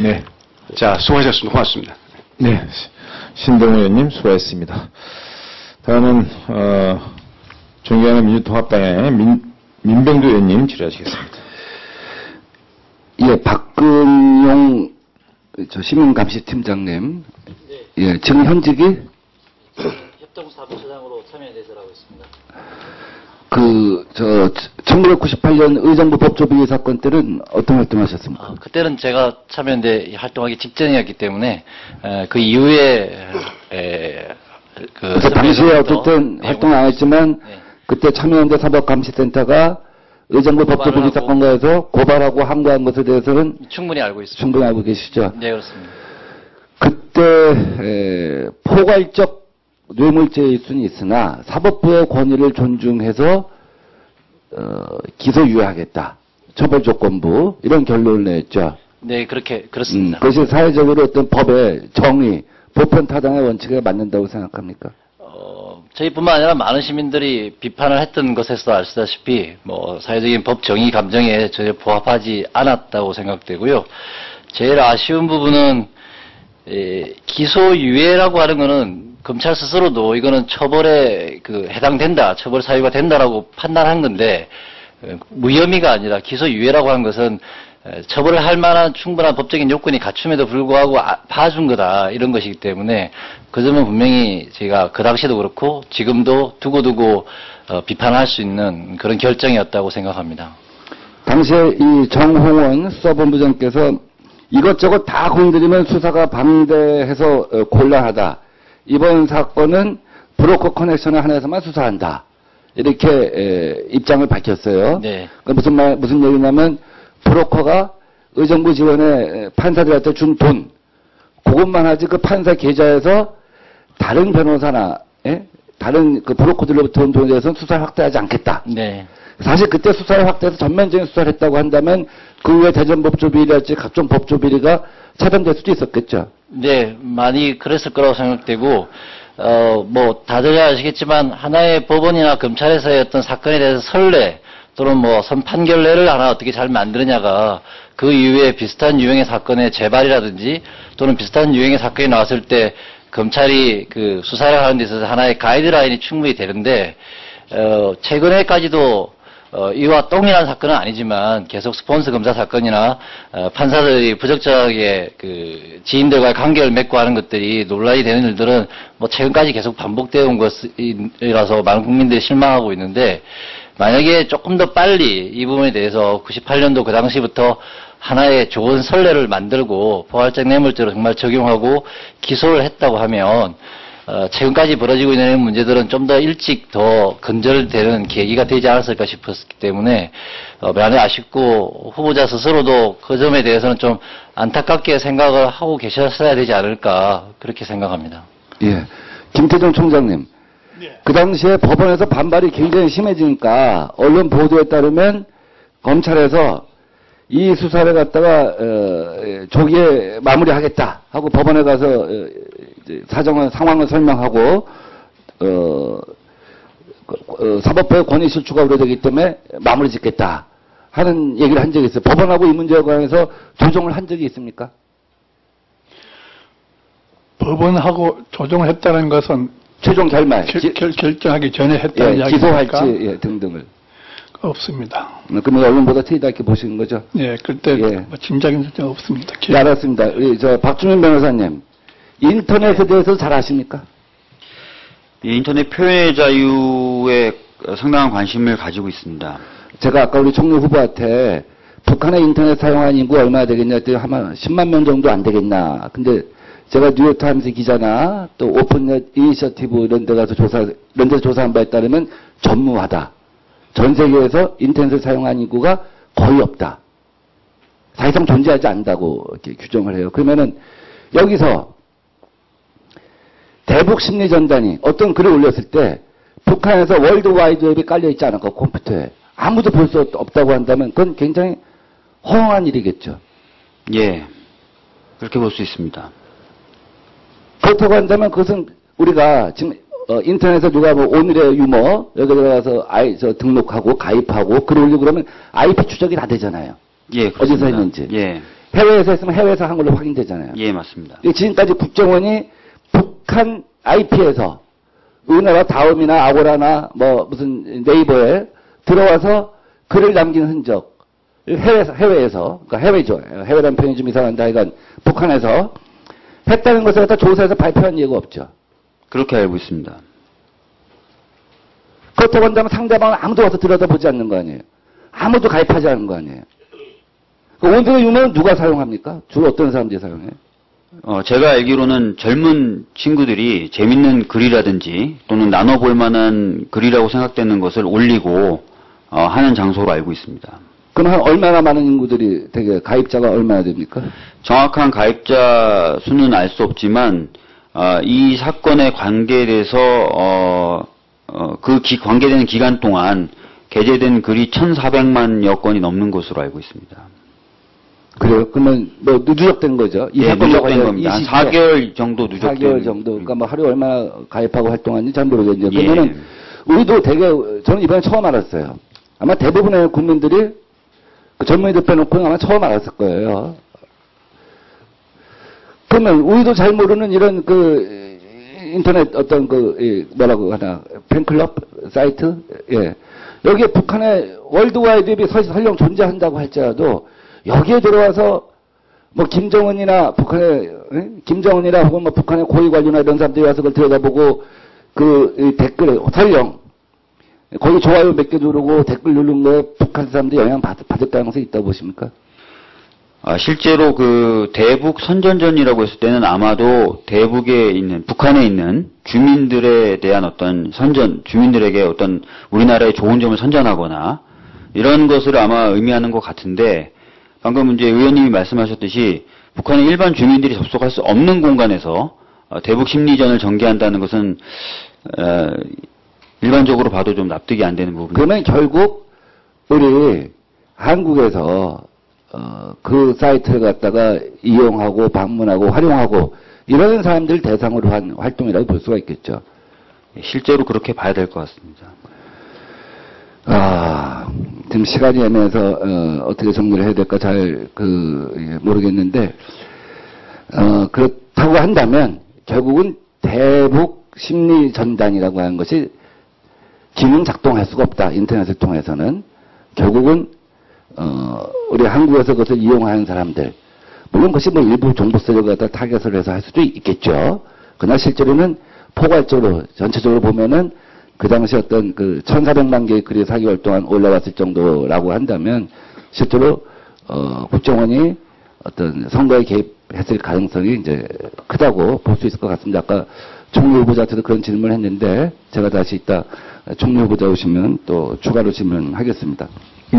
네. 자, 수고하셨습니다. 고맙습니다. 네. 신동우 의원님 수고하셨습니다. 다음은, 존경하는 민주통합당의 민병두 의원님 질의하시겠습니다. 예, 박근용 시민감시팀장님. 예, 지금 현직이? 협동사무처장으로 참여대설하고 있습니다. 1998년 의정부 법조비리 사건 때는 어떤 활동 하셨습니까? 그때는 제가 참여연대 활동하기 직전이었기 때문에, 그 이후에, 그래서 당시에 어쨌든 활동 안 했지만, 네. 그때 참여연대 사법감시센터가 의정부 법조비리 사건과에서 고발하고 항고한 것에 대해서는 충분히 알고 있습니다. 충분히 알고 계시죠? 네, 그렇습니다. 그때 포괄적 뇌물죄일 수는 있으나 사법부의 권위를 존중해서 기소유예하겠다. 처벌조건부 이런 결론을 내었죠. 네, 그렇습니다. 그것이 사회적으로 어떤 법의 정의, 보편타당의 원칙에 맞는다고 생각합니까? 저희뿐만 아니라 많은 시민들이 비판을 했던 것에서 아시다시피 사회적인 법 정의 감정에 전혀 부합하지 않았다고 생각되고요. 제일 아쉬운 부분은 기소유예라고 하는 거는 검찰 스스로도 이거는 처벌에 해당된다, 처벌 사유가 된다라고 판단한 건데, 무혐의가 아니라 기소유예라고 하는 것은 처벌을 할 만한 충분한 법적인 요건이 갖춤에도 불구하고 봐준 거다, 이런 것이기 때문에 그 점은 분명히 저희가 그 당시에도 그렇고 지금도 두고두고 비판할 수 있는 그런 결정이었다고 생각합니다. 당시에 이 정홍원 수사본부장께서 이것저것 다 공들이면 수사가 방대해서 곤란하다. 이번 사건은 브로커 커넥션을 하나에서만 수사한다. 이렇게 입장을 밝혔어요. 네. 무슨 얘기냐면 브로커가 의정부 지원에 판사들한테 준 돈, 그것만 하지 그 판사 계좌에서 다른 변호사나 다른 그 브로커들로부터 온 돈에 대해서는 수사를 확대하지 않겠다. 네. 사실 그때 수사를 확대해서 전면적인 수사를 했다고 한다면 그 외에 대전법조비리랄지 각종 법조비리가 차단될 수도 있었겠죠. 네, 많이 그랬을 거라고 생각되고, 다들 아시겠지만, 하나의 법원이나 검찰에서의 어떤 사건에 대해서 선례, 또는 선판결례를 하나 어떻게 잘 만드느냐가 그 이후에 비슷한 유형의 사건의 재발이라든지, 또는 비슷한 유형의 사건이 나왔을 때, 검찰이 수사를 하는 데 있어서 하나의 가이드라인이 충분히 되는데, 최근에까지도 이와 동일한 사건은 아니지만 계속 스폰서 검사 사건이나 판사들이 부적절하게 지인들과의 관계를 맺고 하는 것들이 논란이 되는 일들은 최근까지 계속 반복되어 온 것이라서 많은 국민들이 실망하고 있는데, 만약에 조금 더 빨리 이 부분에 대해서 98년도 그 당시부터 하나의 좋은 선례를 만들고 포괄적 뇌물죄로 정말 적용하고 기소를 했다고 하면 최근까지 벌어지고 있는 문제들은 좀 더 일찍 더 근절되는 계기가 되지 않았을까 싶었기 때문에 많이 아쉽고 후보자 스스로도 그 점에 대해서는 좀 안타깝게 생각을 하고 계셨어야 되지 않을까 그렇게 생각합니다. 예, 김태종 총장님. 네. 그 당시에 법원에서 반발이 굉장히 심해지니까 언론 보도에 따르면 검찰에서 이 수사를 갖다가 조기에 마무리하겠다 하고 법원에 가서 상황을 설명하고 사법부의 권위 실추가 우려되기 때문에 마무리 짓겠다 하는 얘기를 한 적이 있어요. 법원하고 이 문제에 관해서 조정을 한 적이 있습니까? 법원하고 조정을 했다는 것은 최종 결말 결정하기 전에 했다는 이야기입니까? 기소할지 등등을 없습니다. 그러면 언론보다 틀리다 이렇게 보시는 거죠? 예, 그때 짐작인 사정 없습니다. 네, 알았습니다. 박주민 변호사님, 인터넷에 대해서 잘 아십니까? 예, 인터넷 표현의 자유에 상당한 관심을 가지고 있습니다. 제가 아까 우리 총리 후보한테 북한의 인터넷 사용하는 인구가 얼마나 되겠냐 했더니 아마 10만 명 정도 안 되겠나. 근데 제가 뉴욕타임스 기자나 또 오픈넷 이니셔티브 이런 데 가서 이런 데서 조사한 바에 따르면 전무하다. 전 세계에서 인터넷을 사용하는 인구가 거의 없다. 사실상 존재하지 않는다고 이렇게 규정을 해요. 그러면은 여기서 대북 심리전단이 어떤 글을 올렸을 때 북한에서 월드와이드웹이 깔려있지 않을까, 컴퓨터에. 아무도 볼 수 없다고 한다면 그건 굉장히 허황한 일이겠죠. 예, 그렇게 볼 수 있습니다. 그렇다고 한다면 그것은 우리가 지금 인터넷에 누가 오늘의 유머 여기 들어가서 등록하고 가입하고 글 올리고 그러면 IP 추적이 다 되잖아요. 예, 그렇습니다. 어디서 했는지. 예. 해외에서 했으면 해외에서 한 걸로 확인되잖아요. 예, 맞습니다. 지금까지 국정원이 북한 IP에서 우리나라 다음이나 아고라나 뭐 무슨 네이버에 들어와서 글을 남긴 흔적, 해외에서, 그러니까 해외죠. 해외라는 표현이 좀 이상한데 하여간 북한에서 했다는 것을 갖다 조사해서 발표한 예가 없죠. 그렇게 알고 있습니다. 그렇다고 한다면 상대방은 아무도 와서 들여다보지 않는 거 아니에요. 아무도 가입하지 않는 거 아니에요. 오늘의 유머는 누가 사용합니까? 주로 어떤 사람들이 사용해요? 제가 알기로는 젊은 친구들이 재밌는 글이라든지 또는 나눠볼 만한 글이라고 생각되는 것을 올리고 하는 장소로 알고 있습니다. 그럼 한 얼마나 많은 인구들이 되게 가입자가 얼마나 됩니까? 정확한 가입자 수는 알 수 없지만 이 사건의 관계에 대해서 관계되는 기간 동안 게재된 글이 1,400만여 건이 넘는 것으로 알고 있습니다. 그래요? 그러면 뭐 누적된 거죠? 이 네, 사건과 누적된 관련 겁니다. 한 이 시기에 4개월 정도 누적된. 4개월 정도. 그러니까 뭐 하루에 얼마나 가입하고 활동하는지 잘 모르겠는데. 예. 그러면은 우리도 되게 저는 이번에 처음 알았어요. 아마 대부분의 국민들이 그 젊은이들 빼놓고는 아마 처음 알았을 거예요. 그러면 우리도 잘 모르는 이런 그 인터넷 어떤 뭐라고 하나 팬클럽 사이트, 예, 여기에 북한의 월드와이드웹이 설령 존재한다고 할지라도 여기에 들어와서 뭐 김정은이나 김정은이나 혹은 뭐 북한의 고위 관료나 이런 사람들이 와서 그걸 들여다보고 그 댓글 설령 거기 좋아요 몇 개 누르고 댓글 누른 거에 북한 사람들이 영향 받을 가능성이 있다고 보십니까? 실제로 그 대북 선전전이라고 했을 때는 아마도 대북에 있는, 북한에 있는 주민들에 대한 어떤 주민들에게 어떤 우리나라의 좋은 점을 선전하거나 이런 것을 아마 의미하는 것 같은데, 방금 이제 의원님이 말씀하셨듯이 북한의 일반 주민들이 접속할 수 없는 공간에서 대북 심리전을 전개한다는 것은 일반적으로 봐도 좀 납득이 안 되는 부분입니다. 그러면 결국 우리 한국에서 그 사이트를 갖다가 이용하고 방문하고 활용하고 이런 사람들 대상으로 한 활동이라고 볼 수가 있겠죠. 실제로 그렇게 봐야 될 것 같습니다. 지금 시간이 애매해서 어떻게 정리를 해야 될까 잘 모르겠는데 그렇다고 한다면 결국은 대북 심리 전단이라고 하는 것이 기능 작동할 수가 없다. 인터넷을 통해서는 결국은 우리 한국에서 그것을 이용하는 사람들, 물론 그것이 뭐 일부 정보 세력을 갖다 타겟을 해서 할 수도 있겠죠. 그러나 실제로는 포괄적으로 전체적으로 보면은 그 당시 어떤 1,400만 개의 글이 4개월 동안 올라왔을 정도라고 한다면 실제로 국정원이 어떤 선거에 개입했을 가능성이 이제 크다고 볼 수 있을 것 같습니다. 아까 총리 후보자한테도 그런 질문을 했는데 제가 다시 이따 총리 후보자 오시면 또 추가로 질문하겠습니다. 네.